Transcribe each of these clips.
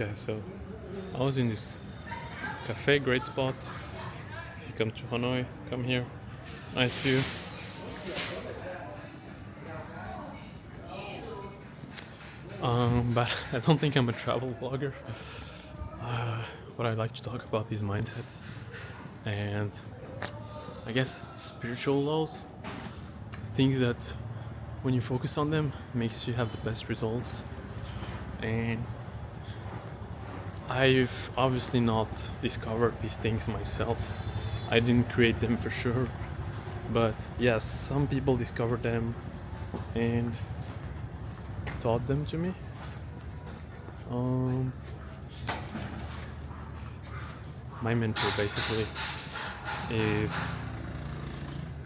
Okay, so I was in this cafe, great spot. If you come to Hanoi, come here. Nice view. But I don't think I'm a travel vlogger. What I like to talk about is mindset and I guess spiritual laws. Things that when you focus on them makes you have the best results. And I've obviously not discovered these things myself. I didn't create them for sure. But yes, some people discovered them and taught them to me. Um, my mentor basically is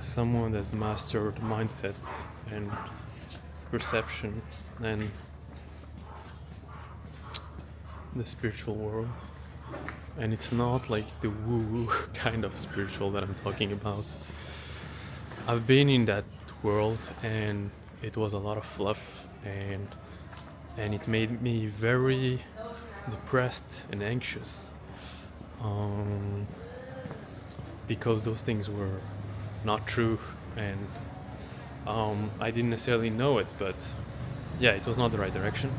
someone that's mastered mindset and perception and the spiritual world. And it's not like the woo-woo kind of spiritual that I'm talking about. I've been in that world and it was a lot of fluff and it made me very depressed and anxious, because those things were not true and I didn't necessarily know it, but yeah, it was not the right direction.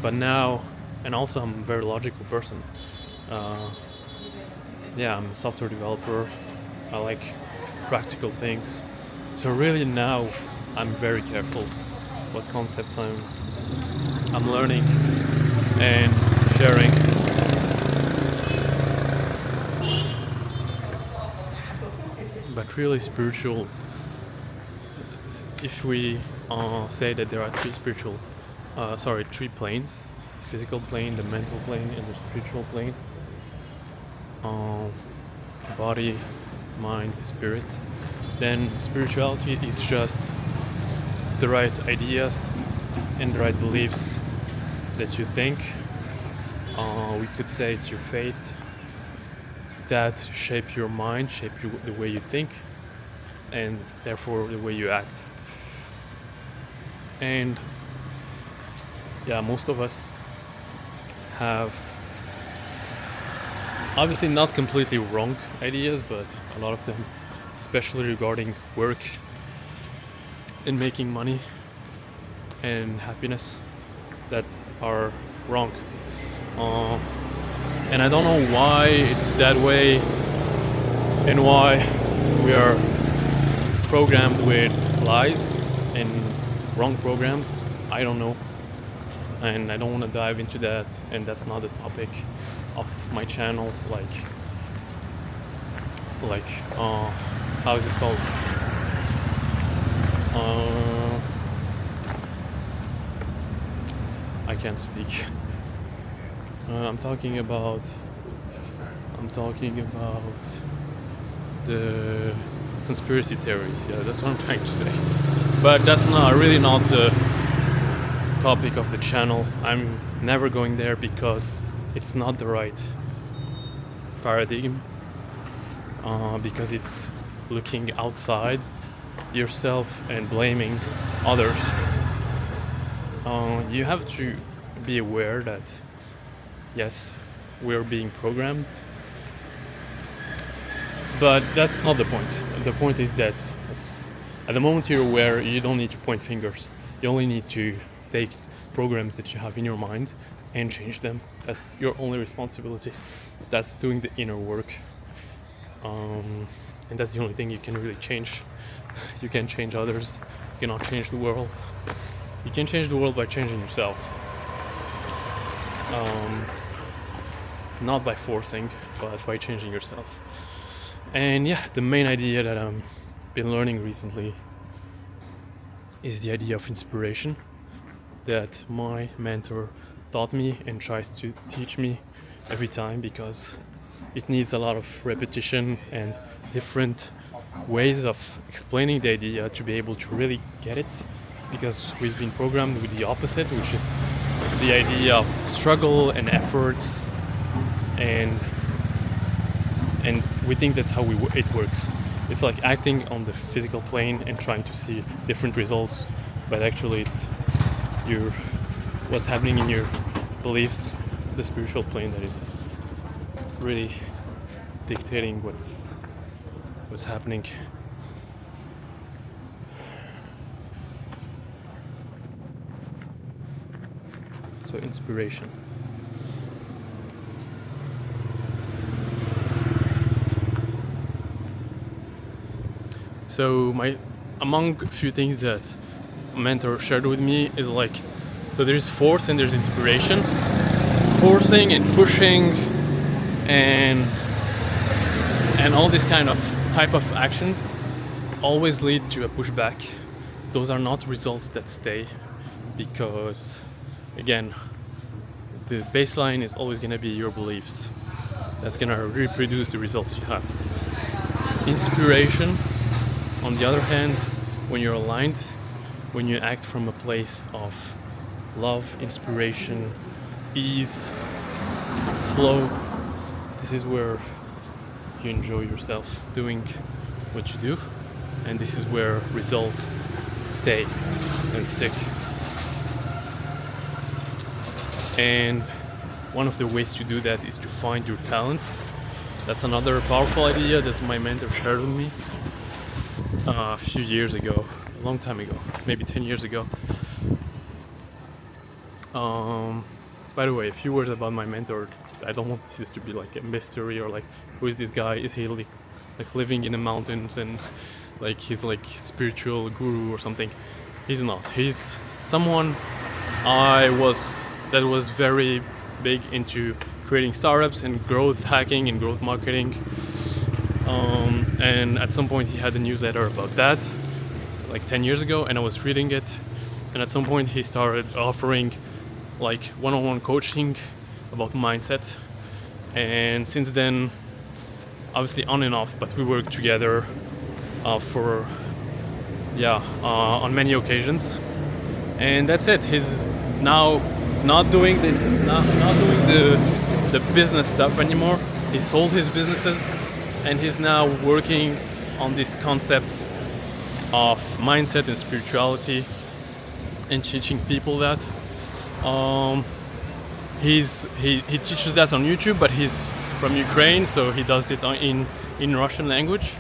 But now, and also I'm a very logical person. Yeah, I'm a software developer. I like practical things. So really now I'm very careful what concepts I'm learning and sharing. But really spiritual, if we say that there are three planes: physical plane, the mental plane, and the spiritual plane. Body, mind, spirit. Then spirituality is just the right ideas and the right beliefs that you think. We could say it's your faith that shape your mind, the way you think, and therefore the way you act. And yeah, most of us have obviously not completely wrong ideas, but a lot of them, especially regarding work and making money and happiness, that are wrong. And I don't know why it's that way and why we are programmed with lies and wrong programs. I don't know. And I don't want to dive into that, and that's not the topic of my channel. How is it called? I can't speak. I'm talking about the conspiracy theories. Yeah, that's what I'm trying to say. But that's really not the topic of the channel. I'm never going there because it's not the right paradigm. Because it's looking outside yourself and blaming others. You have to be aware that yes, we're being programmed, but that's not the point. The point is that at the moment you're aware, you don't need to point fingers. You only need to take programs that you have in your mind and change them. That's your only responsibility. That's doing the inner work. And that's the only thing you can really change. You can't change others. You cannot change the world. You can change the world by changing yourself. Not by forcing, but by changing yourself. And yeah, the main idea that I've been learning recently is the idea of inspiration that my mentor taught me and tries to teach me every time, because it needs a lot of repetition and different ways of explaining the idea to be able to really get it, because we've been programmed with the opposite, which is the idea of struggle and efforts, and we think that's how it works. It's like acting on the physical plane and trying to see different results, but actually it's what's happening in your beliefs the spiritual plane that is really dictating what's happening. So inspiration. So among a few things that a mentor shared with me is like, so there's force and there's inspiration. Forcing and pushing and all this kind of type of actions always lead to a pushback. Those are not results that stay, because again, the baseline is always going to be your beliefs. That's going to reproduce the results you have. Inspiration, on the other hand, when you're aligned, when you act from a place of love, inspiration, ease, flow, this is where you enjoy yourself doing what you do, and this is where results stay and stick. And one of the ways to do that is to find your talents. That's another powerful idea that my mentor shared with me a few years ago, a long time ago, maybe 10 years ago. By the way, a few words about my mentor. I don't want this to be like a mystery or like, who is this guy? Is he like living in the mountains and like he's like spiritual guru or something? He's not. He's someone that was very big into creating startups and growth hacking and growth marketing. And at some point he had a newsletter about that, like 10 years ago, and I was reading it. And at some point he started offering like one-on-one coaching about mindset. And since then, obviously on and off, but we worked together on many occasions. And that's it. He's now not doing the business stuff anymore. He sold his businesses and he's now working on these concepts of mindset and spirituality and teaching people that. He teaches that on YouTube, but he's from Ukraine, so he does it in Russian language,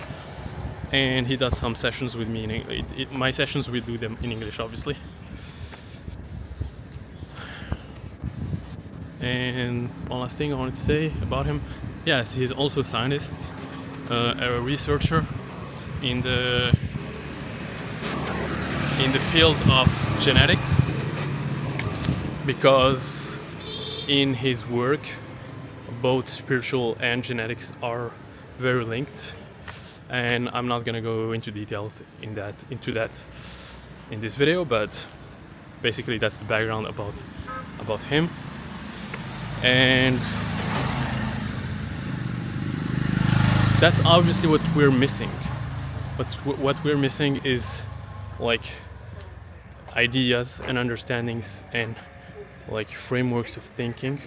and he does some sessions with me in English. My sessions, we do them in English, obviously. And one last thing I wanted to say about him, yes, he's also a scientist, a researcher in the field of genetics, because in his work both spiritual and genetics are very linked, and I'm not gonna go into details into that in this video, but basically that's the background about him. And that's obviously what we're missing. But what we're missing is like ideas and understandings and like frameworks of thinking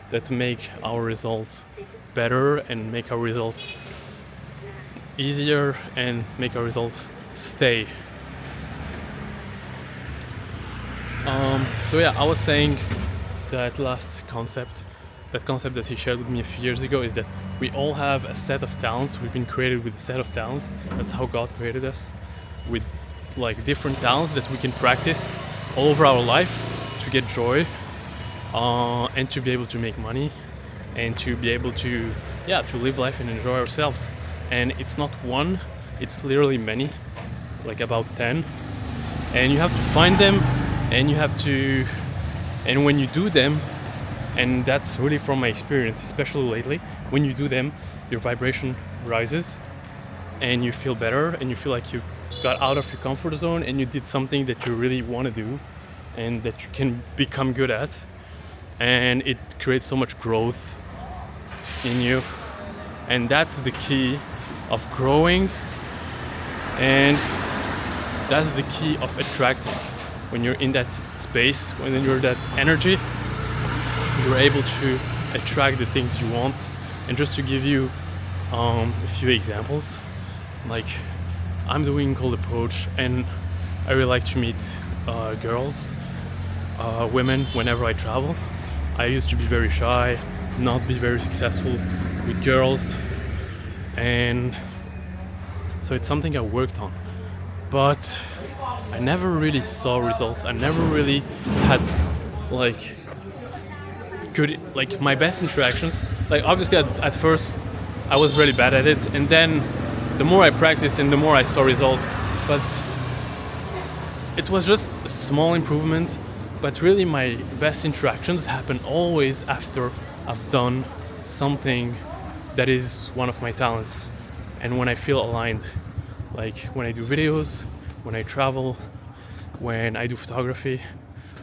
that make our results better and make our results easier and make our results stay. So yeah, I was saying that concept that he shared with me a few years ago is that we all have a set of talents. We've been created with a set of talents. That's how God created us, with like different talents that we can practice all over our life to get joy, and to be able to make money, and to be able to live life and enjoy ourselves. And it's not one, it's literally many, like about 10. And you have to find them, and when you do them, and that's really from my experience, especially lately, when you do them, your vibration rises and you feel better and you feel like you got out of your comfort zone and you did something that you really want to do and that you can become good at, and it creates so much growth in you. And that's the key of growing, and that's the key of attracting. When you're in that space, when you're that energy, you're able to attract the things you want. And just to give you a few examples, like I'm doing cold approach, and I really like to meet girls, women whenever I travel. I used to be very shy, not be very successful with girls, and so it's something I worked on. But I never really saw results. I never really had like good, like my best interactions. Like obviously at first I was really bad at it, and then the more I practiced and the more I saw results. But it was just a small improvement. But really my best interactions happen always after I've done something that is one of my talents, and when I feel aligned. Like when I do videos, when I travel, when I do photography.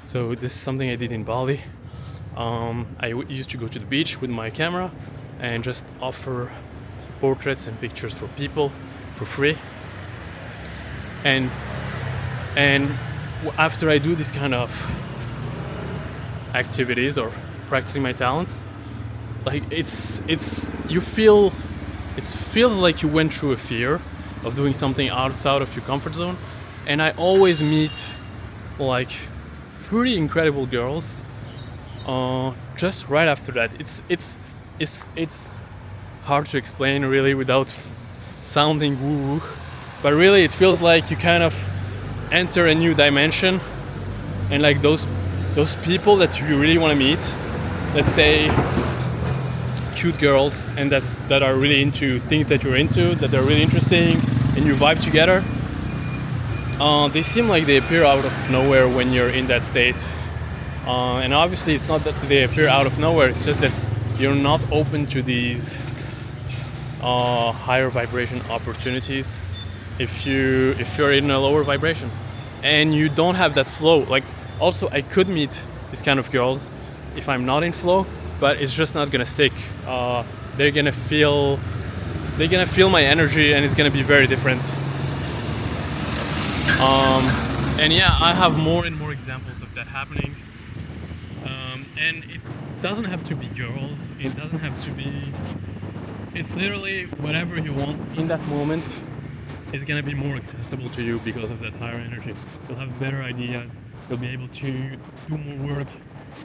So this is something I did in Bali. Used to go to the beach with my camera and just offer portraits and pictures for people for free. And after I do this kind of activities or practicing my talents, like it feels like you went through a fear of doing something outside of your comfort zone. And I always meet like pretty incredible girls just right after that. It's hard to explain really without sounding woo-woo, but really it feels like you kind of enter a new dimension, and like those people that you really want to meet, let's say cute girls, and that are really into things that you're into, that are really interesting, and you vibe together. They seem like they appear out of nowhere when you're in that state. And obviously it's not that they appear out of nowhere, it's just that you're not open to these higher vibration opportunities if you're in a lower vibration. And you don't have that flow. Like also I could meet these kind of girls if I'm not in flow, but it's just not gonna stick. They're gonna feel my energy, and it's gonna be very different. And yeah, I have more and more examples of that happening. And it doesn't have to be girls. It doesn't have to be. It's literally whatever you want in that moment is gonna be more accessible to you because of that higher energy. You'll have better ideas. You'll be able to do more work.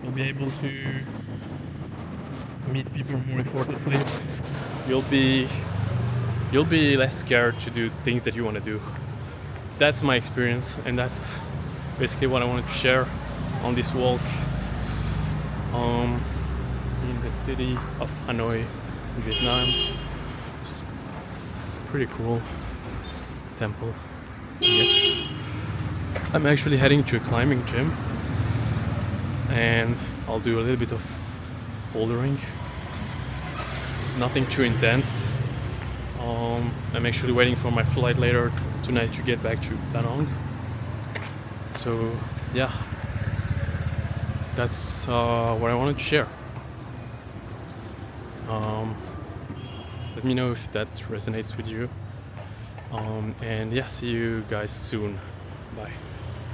You'll be able to meet people more effortlessly. You'll be less scared to do things that you want to do. That's my experience, and that's basically what I wanted to share on this walk in the city of Hanoi, in Vietnam. It's pretty cool temple. Yes. I'm actually heading to a climbing gym, and I'll do a little bit of bouldering. Nothing too intense. I'm actually waiting for my flight later tonight to get back to Da Nang. So yeah, that's what I wanted to share. Let me know if that resonates with you. And yeah, see you guys soon. Bye.